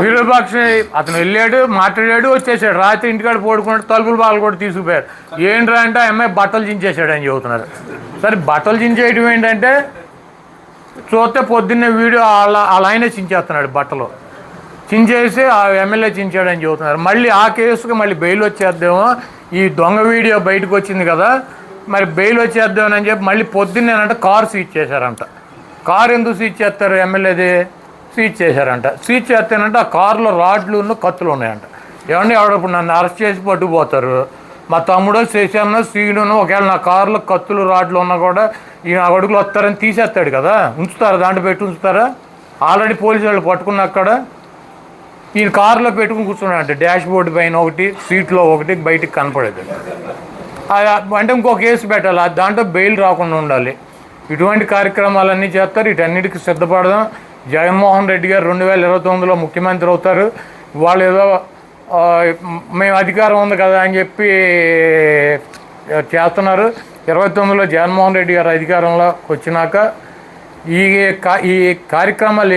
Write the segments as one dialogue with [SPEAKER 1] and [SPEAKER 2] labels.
[SPEAKER 1] విరూపాక్ష అతను వెళ్ళాడు, మాట్లాడాడు, వచ్చేసాడు. రాత్రి ఇంటికాడ పడుకున్నాడు, తలుపులు బాగా కూడా తీసుకుపోయారు. ఏంట్రా అంటే ఆ అమ్మాయి బట్టలు చించేశాడు అని చెబుతున్నారు. సరే బట్టలు చించేయడం ఏంటంటే చూస్తే పొద్దున్నే వీడియో వాళ్ళ ఆయనే చించేస్తున్నాడు, బట్టలు చించేసి ఆ ఎమ్మెల్యే చించాడని చెబుతున్నారు. మళ్ళీ ఆ కేసుకు మళ్ళీ బెయిల్ వచ్చేద్దామో, ఈ దొంగ వీడియో బయటకు వచ్చింది కదా, మరి బెయిల్ వచ్చేద్దామని చెప్పి మళ్ళీ పొద్దున్నేనంట కారు సీజ్ చేశారంట. కారు ఎందుకు సీజ్ చేస్తారు, ఎమ్మెల్యేది సీజ్ చేశారంట. సీజ్ చేస్తేనంటే ఆ కారులో రాడ్లు కత్తులు ఉన్నాయంట. ఏమంటే ఎవడప్పుడు నన్ను అరెస్ట్ చేసి పట్టుకుపోతారు, మా తమ్ముడో శేషాన్నో శ్రీనునో ఒకవేళ నా కారులో కత్తులు రాడ్లు ఉన్నా కూడా ఈ నా అడుగులు వస్తారని తీసేస్తాడు కదా, ఉంచుతారా, దాంట్లో పెట్టి ఉంచుతారా? ఆల్రెడీ పోలీసు వాళ్ళు పట్టుకున్నాక ఈయన కారులో పెట్టుకుని కూర్చున్నాడంటే డాష్ బోర్డు పైన ఒకటి, సీట్లో ఒకటి, బయటికి కనపడేది. అంటే ఇంకో కేసు పెట్టాలి, దాంట్లో బెయిల్ రాకుండా ఉండాలి. ఇటువంటి కార్యక్రమాలన్నీ చేస్తారు. వీటన్నిటికీ సిద్ధపడదాం. జగన్మోహన్ రెడ్డి గారు 2029లో ముఖ్యమంత్రి అవుతారు. వాళ్ళు ఏదో మేము అధికారం ఉంది కదా అని చెప్పి చేస్తున్నారు. 29లో జగన్మోహన్ రెడ్డి గారు అధికారంలో వచ్చినాక ఈ కార్యక్రమాలు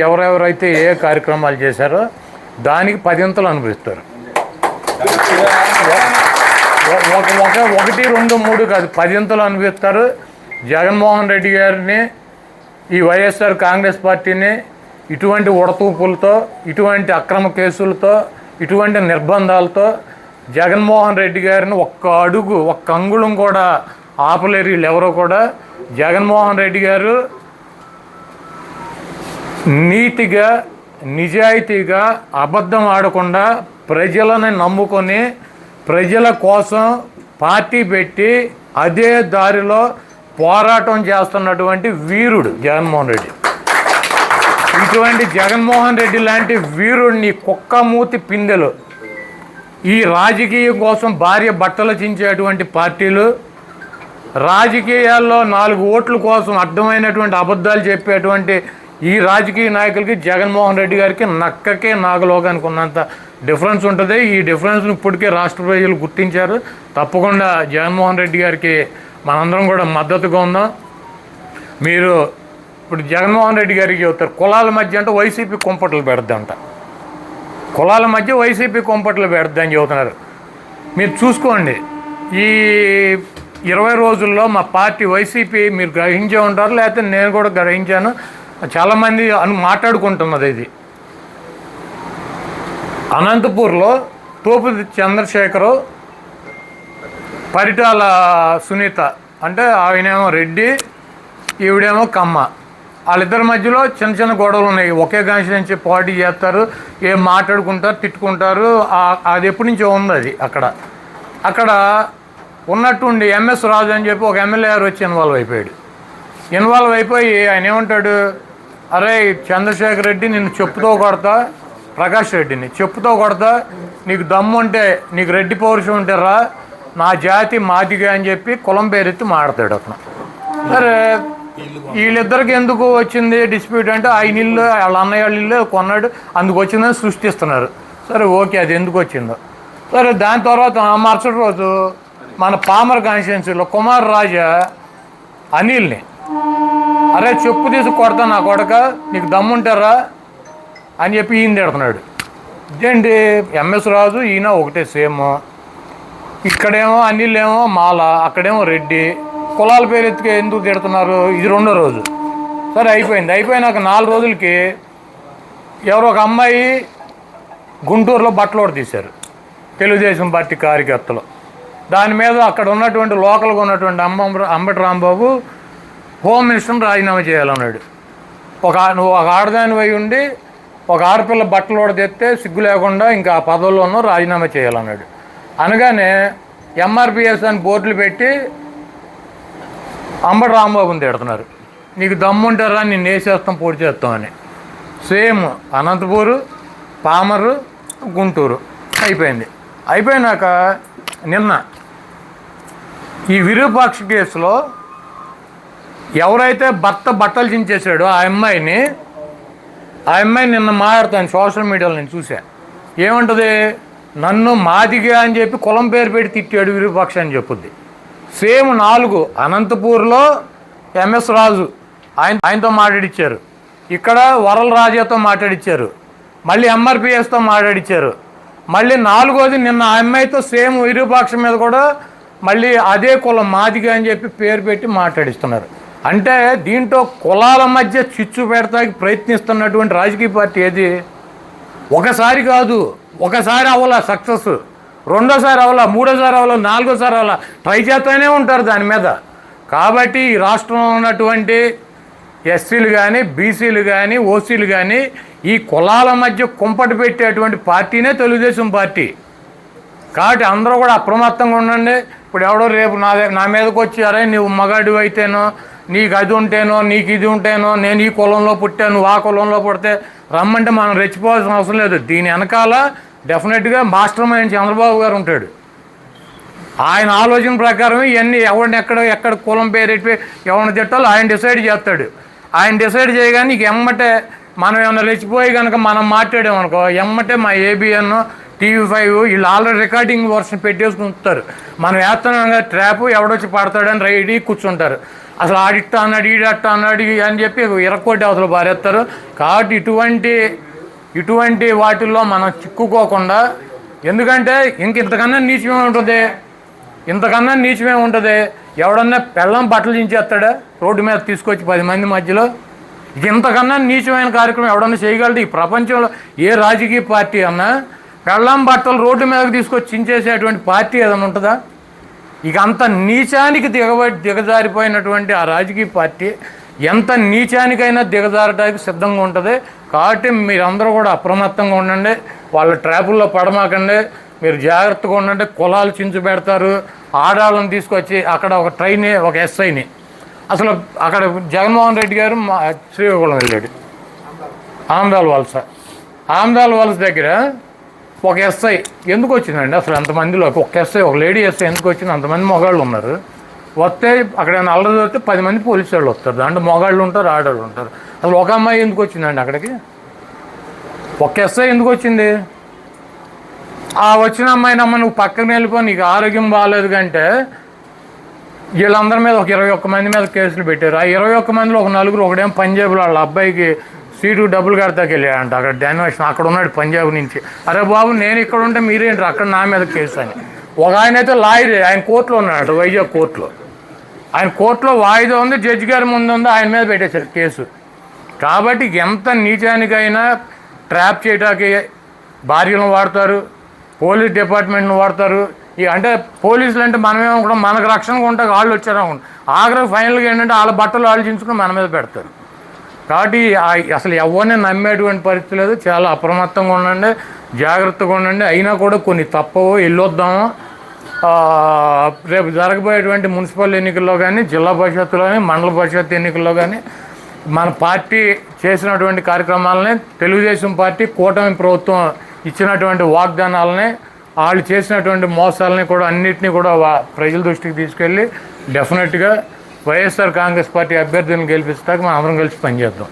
[SPEAKER 1] ఎవరెవరైతే ఏ కార్యక్రమాలు చేశారో దానికి 10 అనుభవిస్తారు. 1, 2, 3 కాదు, 10 అనుభవిస్తారు. జగన్మోహన్ రెడ్డి గారిని, ఈ వైఎస్ఆర్ కాంగ్రెస్ పార్టీని ఇటువంటి ఉడతూపులతో, ఇటువంటి అక్రమ కేసులతో, ఇటువంటి నిర్బంధాలతో జగన్మోహన్ రెడ్డి గారిని ఒక్క అంగుళం కూడా ఆపలేరు వీళ్ళు ఎవరో కూడా. జగన్మోహన్ రెడ్డి గారు నీతిగా, నిజాయితీగా, అబద్ధం ఆడకుండా ప్రజలను నమ్ముకొని ప్రజల కోసం పార్టీ పెట్టి అదే దారిలో పోరాటం చేస్తున్నటువంటి వీరుడు జగన్మోహన్ రెడ్డి. ఇటువంటి జగన్మోహన్ రెడ్డి లాంటి వీరుడిని కుక్కమూతి పిందెలు ఈ రాజకీయం కోసం భార్య బట్టలు చించేటువంటి పార్టీలు, రాజకీయాల్లో 4 ఓట్ల కోసం అర్థమైనటువంటి అబద్ధాలు చెప్పేటువంటి ఈ రాజకీయ నాయకులకి జగన్మోహన్ రెడ్డి గారికి నక్కకే నాగలోకానికి ఉన్నంత డిఫరెన్స్ ఉంటుంది. ఈ డిఫరెన్స్ని ఇప్పటికే రాష్ట్ర ప్రజలు గుర్తించారు. తప్పకుండా జగన్మోహన్ రెడ్డి గారికి మనందరం కూడా మద్దతుగా ఉందాం. మీరు ఇప్పుడు జగన్మోహన్ రెడ్డి గారికి చెబుతారు కులాల మధ్య అంటే వైసీపీ కుంపట్లు పెడద్దంట, కులాల మధ్య వైసీపీ కుంపట్లు పెడద్దని చెబుతున్నారు. మీరు చూసుకోండి, ఈ 20 రోజుల్లో మా పార్టీ వైసీపీ మీరు గ్రహించే ఉంటారు, లేకపోతే నేను కూడా గ్రహించాను, చాలామంది మాట్లాడుకుంటున్నది. ఇది అనంతపూర్లో తోపు చంద్రశేఖరు, పరిటాల సునీత, అంటే ఆయనేమో రెడ్డి, ఈవిడేమో కమ్మ, వాళ్ళిద్దరి మధ్యలో చిన్న గొడవలు ఉన్నాయి. ఒకే కాన్స్టిట్యుయెన్సీ పార్టీ చేస్తారు, ఏం మాట్లాడుకుంటారు, తిట్టుకుంటారు. అది ఎప్పటి నుంచో ఉంది. అది అక్కడ ఉన్నట్టుండి ఎంఎస్ రాజు అని చెప్పి ఒక ఎమ్మెల్యే గారు వచ్చి ఇన్వాల్వ్ అయిపోయి ఆయన ఏమంటాడు, అరే చంద్రశేఖర్ రెడ్డి నిన్ను చెప్పుతో కొడతా, ప్రకాష్ రెడ్డిని చెప్పుతో కొడతా, నీకు దమ్ము ఉంటే, నీకు రెడ్డి పౌరుషం ఉంటే రా, నా జాతి మాదిగా అని చెప్పి కులం పేరెత్తి మాడతాడు అతను. సరే వీళ్ళిద్దరికి ఎందుకు వచ్చింది డిస్ప్యూట్ అంటే ఆయన ఇల్లు, వాళ్ళ అన్నయ్య వాళ్ళ ఇల్లు కొన్నాడు, అందుకు వచ్చిందని సృష్టిస్తున్నారు. సరే ఓకే, అది ఎందుకు వచ్చిందో సరే. దాని తర్వాత మరుసటి రోజు మన పామర్ కాన్స్టిట్యున్సీలో కుమార్ రాజా అనిల్ని, అరే చెప్పు తీసి కొడతా నా కొడక, నీకు దమ్ముంటారా అని చెప్పి ఈయన తిడుతున్నాడు. ఇదేంటి ఎంఎస్ రాజు ఈయన ఒకటే సేమ్, ఇక్కడేమో అనిల్ ఏమో మాల, అక్కడేమో రెడ్డి, కులాల పేరు ఎత్తుకే ఎందుకు తిడుతున్నారు? ఇది 2వ రోజు. సరే అయిపోయినాక 4 రోజులకి ఎవరో ఒక అమ్మాయి గుంటూరులో బట్టలు కూడా తీశారు, తెలుగుదేశం పార్టీ కార్యకర్తలు. దాని మీద అక్కడ ఉన్నటువంటి లోకల్గా ఉన్నటువంటి అంబటి రాంబాబు హోమ్ మినిస్టర్ని రాజీనామా చేయాలన్నాడు. నువ్వు ఒక ఆడదాని అయి ఉండి ఒక ఆడపిల్ల బట్టలు కూడా తెస్తే సిగ్గు లేకుండా ఇంకా ఆ పదవుల్లోనూ రాజీనామా చేయాలన్నాడు. అనగానే ఎంఆర్పిఎస్ అని బోర్డులు పెట్టి అంబటి రాంబాబుని తిడుతున్నారు, నీకు దమ్ముంటారా నిన్ను వేసేస్తాం, పొడి చేస్తామని. సేమ్ అనంతపూరు, పామరు, గుంటూరు అయిపోయినాక నిన్న ఈ విరూపాక్ష కేసులో ఎవరైతే భర్త బట్టలు చించేశాడో ఆ అమ్మాయి నిన్న మాట్లాడుతాను సోషల్ మీడియాలో నేను చూసా. ఏమంటుంది, నన్ను మాదిగా అని చెప్పి కులం పేరు పెట్టి తిట్టాడు విరూపాక్ష అని చెప్పుద్ది. సేమ్ 4 అనంతపూర్లో ఎంఎస్ రాజు ఆయనతో మాట్లాడిచ్చారు, ఇక్కడ వరల రాజాతో మాట్లాడిచ్చారు, మళ్ళీ ఎంఆర్పిఎస్తో మాట్లాడిచ్చారు. మళ్ళీ నాలుగోది నిన్న ఆ అమ్మాయితో సేమ్ విరూపాక్షం మీద కూడా మళ్ళీ అదే కులం మాదిగా అని చెప్పి పేరు పెట్టి మాట్లాడిస్తున్నారు. అంటే దీంట్లో కులాల మధ్య చిచ్చు పెడతాకి ప్రయత్నిస్తున్నటువంటి రాజకీయ పార్టీ ఏది? ఒకసారి కాదు, ఒకసారి అవ్వాల సక్సెస్, రెండోసారి అవ్వాల, మూడోసారి అవ్వాల, నాలుగోసారి అవ్వాల, ట్రై చేస్తూనే ఉంటారు దాని మీద. కాబట్టి ఈ రాష్ట్రంలో ఉన్నటువంటి ఎస్సీలు కానీ, బీసీలు కానీ, ఓసీలు కానీ ఈ కులాల మధ్య కుంపటి పెట్టేటువంటి పార్టీనే తెలుగుదేశం పార్టీ. కాబట్టి అందరూ కూడా అప్రమత్తంగా ఉండండి. ఇప్పుడు ఎవడో రేపు నా మీదకి వచ్చి అరే నువ్వు మగాడు అయితేనో, నీకు అది ఉంటేనో, నీకు ఇది ఉంటేనో, నేను ఈ కులంలో పుట్టాను, నువ్వు ఆ కులంలో పుడితే రమ్మంటే మనం రెచ్చిపోవాల్సిన అవసరం లేదు. దీని వెనకాల డెఫినెట్గా మాస్టర్ మైండ్ చంద్రబాబు గారు ఉంటాడు. ఆయన ఆలోచన ప్రకారం ఇవన్నీ ఎవరిని ఎక్కడ కులం పేరు ఎవరిని తిట్టాలో ఆయన డిసైడ్ చేస్తాడు. ఆయన డిసైడ్ చేయగానే నీకు ఎమ్మటే మనం ఏమైనా రెచ్చిపోయి కనుక మనం మాట్లాడామనుకో, ఎమ్మటే మా ఏబిఎన్, TV5 వీళ్ళు ఆల్రెడీ రికార్డింగ్ వర్షన్ పెట్టేసుకుంటారు. మనం వేస్తున్నాం కదా ట్రాప్, ఎవడొచ్చి పడతాడని రెడీ కూర్చుంటారు. అసలు ఆడిట్ట అన్నాడు, ఈడట్ట అన్నాడు అని చెప్పి ఇరక్కోటి అవతలు పారేస్తారు. కాబట్టి ఇటువంటి వాటిల్లో మనం చిక్కుకోకుండా, ఎందుకంటే ఇంతకన్నా నీచమే ఉంటుంది, ఇంతకన్నా నీచమే ఉంటుంది. ఎవడన్నా పెళ్ళం బట్టలు చించేస్తాడా రోడ్డు మీద తీసుకొచ్చి 10 మంది మధ్యలో? ఇంతకన్నా నీచమైన కార్యక్రమం ఎవడన్నా చేయగలడు? ఈ ప్రపంచంలో ఏ రాజకీయ పార్టీ అన్నా పెళ్ళం బట్టలు రోడ్డు మీదకి తీసుకొచ్చి చించేసేటువంటి పార్టీ ఏదైనా ఉంటుందా? ఇక అంత నీచానికి దిగజారిపోయినటువంటి ఆ రాజకీయ పార్టీ ఎంత నీచానికైనా దిగజారడానికి సిద్ధంగా ఉంటుంది. కాబట్టి మీరందరూ కూడా అప్రమత్తంగా ఉండండి, వాళ్ళ ట్రాపుల్లో పడమాకండి, మీరు జాగ్రత్తగా ఉండండి. కులాలు చించు పెడతారు, ఆడాళ్ళని తీసుకొచ్చి అక్కడ ఒక ఒక ఎస్ఐని అసలు అక్కడ జగన్మోహన్ రెడ్డి గారు శ్రీకాకుళం వెళ్ళాడు, ఆమ్దాల్ వలస దగ్గర ఒక ఎస్ఐ ఎందుకు వచ్చిందండి అసలు అంతమందిలో? ఒక ఎస్ఐ, ఒక లేడీ ఎస్ఐ ఎందుకు వచ్చింది? అంతమంది మొగాళ్ళు ఉన్నారు. వస్తే అక్కడ అల్లరి వస్తే 10 మంది పోలీసు వాళ్ళు వస్తారు, దాంట్లో మొగాళ్ళు ఉంటారు, ఆడవాళ్ళు ఉంటారు. అసలు ఒక అమ్మాయి ఎందుకు వచ్చిందండి అక్కడికి? ఒక ఎస్ఐ ఎందుకు వచ్చింది? ఆ వచ్చిన అమ్మాయిని అమ్మ నువ్వు పక్కన వెళ్ళిపో, నీకు ఆరోగ్యం బాగాలేదు కంటే వీళ్ళందరి మీద ఒక 21 మంది మీద కేసులు పెట్టారు. ఆ 21 మందిలో ఒక నలుగురు, ఒకడేమో పంజాబ్లో వాళ్ళ అబ్బాయికి సీటు డబ్బులు కడతాకి వెళ్ళాడంట. అక్కడ డాన్వేషన్ అక్కడ ఉన్నాడు పంజాబ్ నుంచి. అరే బాబు నేను ఇక్కడ ఉంటే మీరేంటారు అక్కడ నా మీద కేసు అని. ఒక ఆయన అయితే లాయర్, ఆయన కోర్టులో ఉన్నాడు, వైజాగ్ కోర్టులో. ఆయన కోర్టులో వాయిదా ఉంది, జడ్జి గారి ముందు ఉంది, ఆయన మీద పెట్టేశారు కేసు. కాబట్టి ఎంత నీచానికైనా ట్రాప్ చేయడానికి భార్యలను వాడతారు, పోలీస్ డిపార్ట్మెంట్ను వాడతారు. అంటే పోలీసులు అంటే మనమేమనుకుంటాం మనకు రక్షణగా ఉంటే వాళ్ళు వచ్చారనుకుంటాం, ఆఖరికి ఫైనల్గా ఏంటంటే వాళ్ళ బట్టలు వాళ్ళు చించుకుని మన మీద పెడతారు. కాబట్టి అసలు ఎవరిని నమ్మేటువంటి పరిస్థితి లేదు. చాలా అప్రమత్తంగా ఉండండి, జాగ్రత్తగా ఉండండి. అయినా కూడా కొన్ని తప్పవు, వెళ్ళొద్దాము. రేపు జరగబోయేటువంటి మున్సిపల్ ఎన్నికల్లో కానీ, జిల్లా పరిషత్తులో కానీ, మండల పరిషత్ ఎన్నికల్లో కానీ మన పార్టీ చేసినటువంటి కార్యక్రమాలని, తెలుగుదేశం పార్టీ కూటమి ప్రభుత్వం ఇచ్చినటువంటి వాగ్దానాలని, వాళ్ళు చేసినటువంటి మోసాలని కూడా అన్నింటినీ కూడా ప్రజల దృష్టికి తీసుకెళ్ళి డెఫినెట్గా వైఎస్ఆర్ కాంగ్రెస్ పార్టీ అభ్యర్థులను గెలిపిస్తాక మనం అందరం కలిసి పనిచేద్దాం.